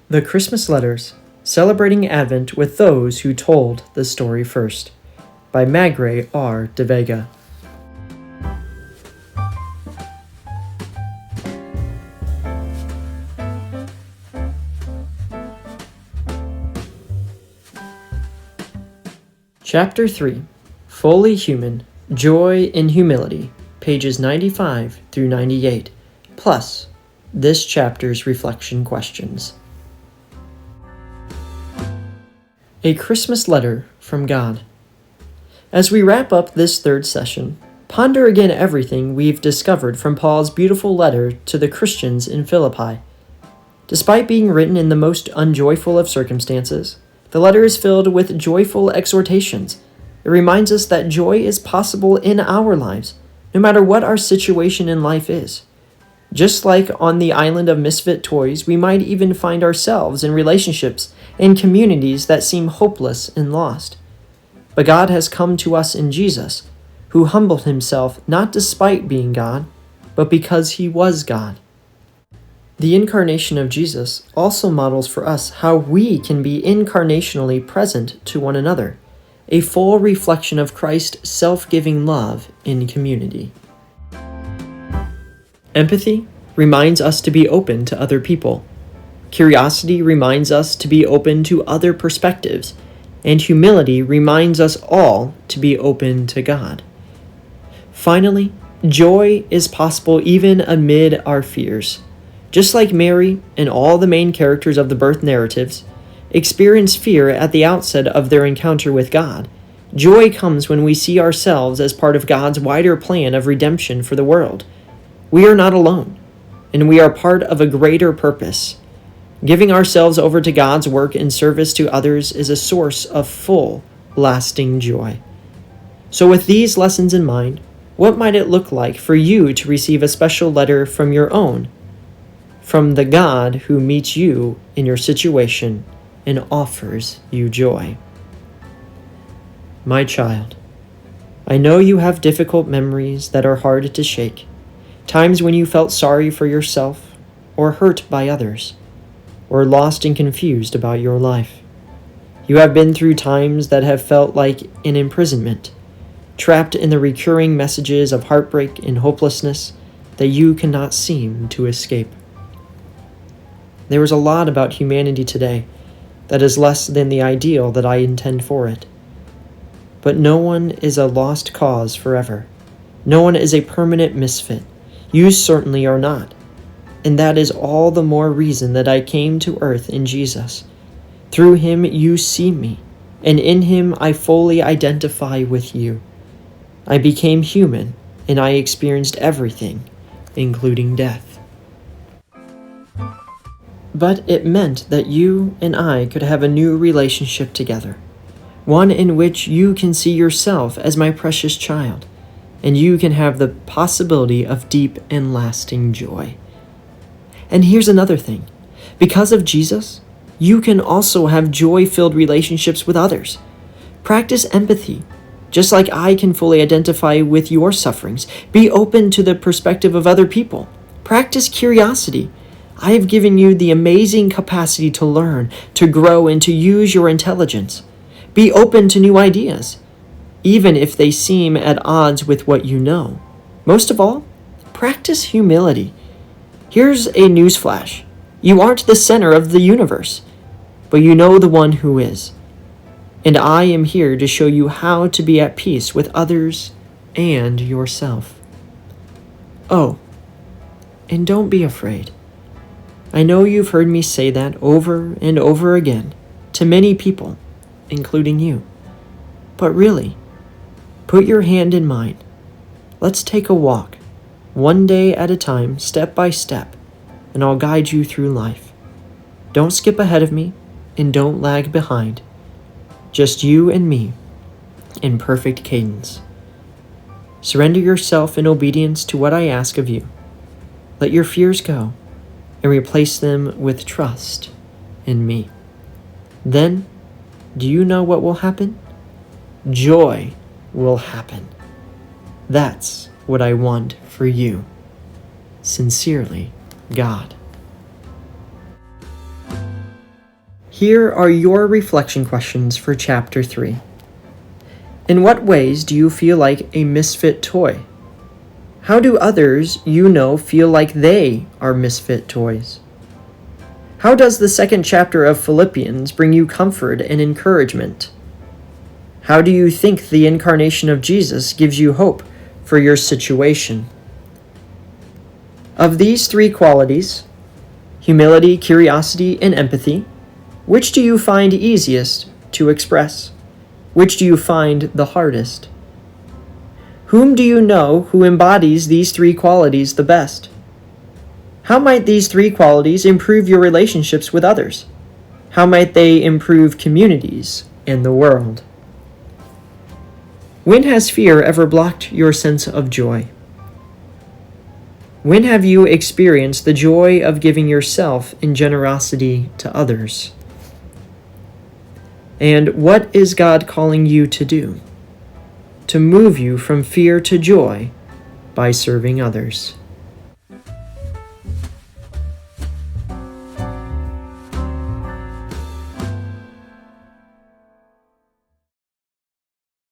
The Christmas Letters, Celebrating Advent with Those Who Told the Story First, by Magrey R. DeVega. Chapter 3, Fully Human, Joy in Humility, pages 95 through 98, plus this chapter's reflection questions. A Christmas Letter from God. As we wrap up this third session, ponder again everything we've discovered from Paul's beautiful letter to the Christians in Philippi. Despite being written in the most unjoyful of circumstances, the letter is filled with joyful exhortations. It reminds us that joy is possible in our lives, no matter what our situation in life is. Just like on the island of misfit toys, we might even find ourselves in relationships and communities that seem hopeless and lost. But God has come to us in Jesus, who humbled himself not despite being God, but because he was God. The incarnation of Jesus also models for us how we can be incarnationally present to one another, a full reflection of Christ's self-giving love in community. Empathy reminds us to be open to other people. Curiosity reminds us to be open to other perspectives. And humility reminds us all to be open to God. Finally, joy is possible even amid our fears. Just like Mary and all the main characters of the birth narratives experience fear at the outset of their encounter with God, joy comes when we see ourselves as part of God's wider plan of redemption for the world. We are not alone, and we are part of a greater purpose. Giving ourselves over to God's work in service to others is a source of full, lasting joy. So with these lessons in mind, what might it look like for you to receive a special letter from your own, from the God who meets you in your situation and offers you joy? My child, I know you have difficult memories that are hard to shake. Times when you felt sorry for yourself, or hurt by others, or lost and confused about your life. You have been through times that have felt like an imprisonment, trapped in the recurring messages of heartbreak and hopelessness that you cannot seem to escape. There is a lot about humanity today that is less than the ideal that I intend for it. But no one is a lost cause forever. No one is a permanent misfit. You certainly are not. And that is all the more reason that I came to earth in Jesus. Through him you see me, and in him I fully identify with you. I became human, and I experienced everything, including death. But it meant that you and I could have a new relationship together, one in which you can see yourself as my precious child, and you can have the possibility of deep and lasting joy. And here's another thing. Because of Jesus, you can also have joy-filled relationships with others. Practice empathy, just like I can fully identify with your sufferings. Be open to the perspective of other people. Practice curiosity. I have given you the amazing capacity to learn, to grow, and to use your intelligence. Be open to new ideas, even if they seem at odds with what you know. Most of all, practice humility. Here's a newsflash. You aren't the center of the universe, but you know the one who is. And I am here to show you how to be at peace with others and yourself. Oh, and don't be afraid. I know you've heard me say that over and over again to many people, including you. But really, put your hand in mine. Let's take a walk, one day at a time, step by step, and I'll guide you through life. Don't skip ahead of me, and don't lag behind. Just you and me, in perfect cadence. Surrender yourself in obedience to what I ask of you. Let your fears go, and replace them with trust in me. Then, do you know what will happen? Joy will happen. That's what I want for you. Sincerely, God. Here are your reflection questions for Chapter 3. In what ways do you feel like a misfit toy? How do others you know feel like they are misfit toys? How does the second chapter of Philippians bring you comfort and encouragement? How do you think the incarnation of Jesus gives you hope for your situation? Of these three qualities, humility, curiosity, and empathy, which do you find easiest to express? Which do you find the hardest? Whom do you know who embodies these three qualities the best? How might these three qualities improve your relationships with others? How might they improve communities and the world? When has fear ever blocked your sense of joy? When have you experienced the joy of giving yourself in generosity to others? And what is God calling you to do? To move you from fear to joy by serving others.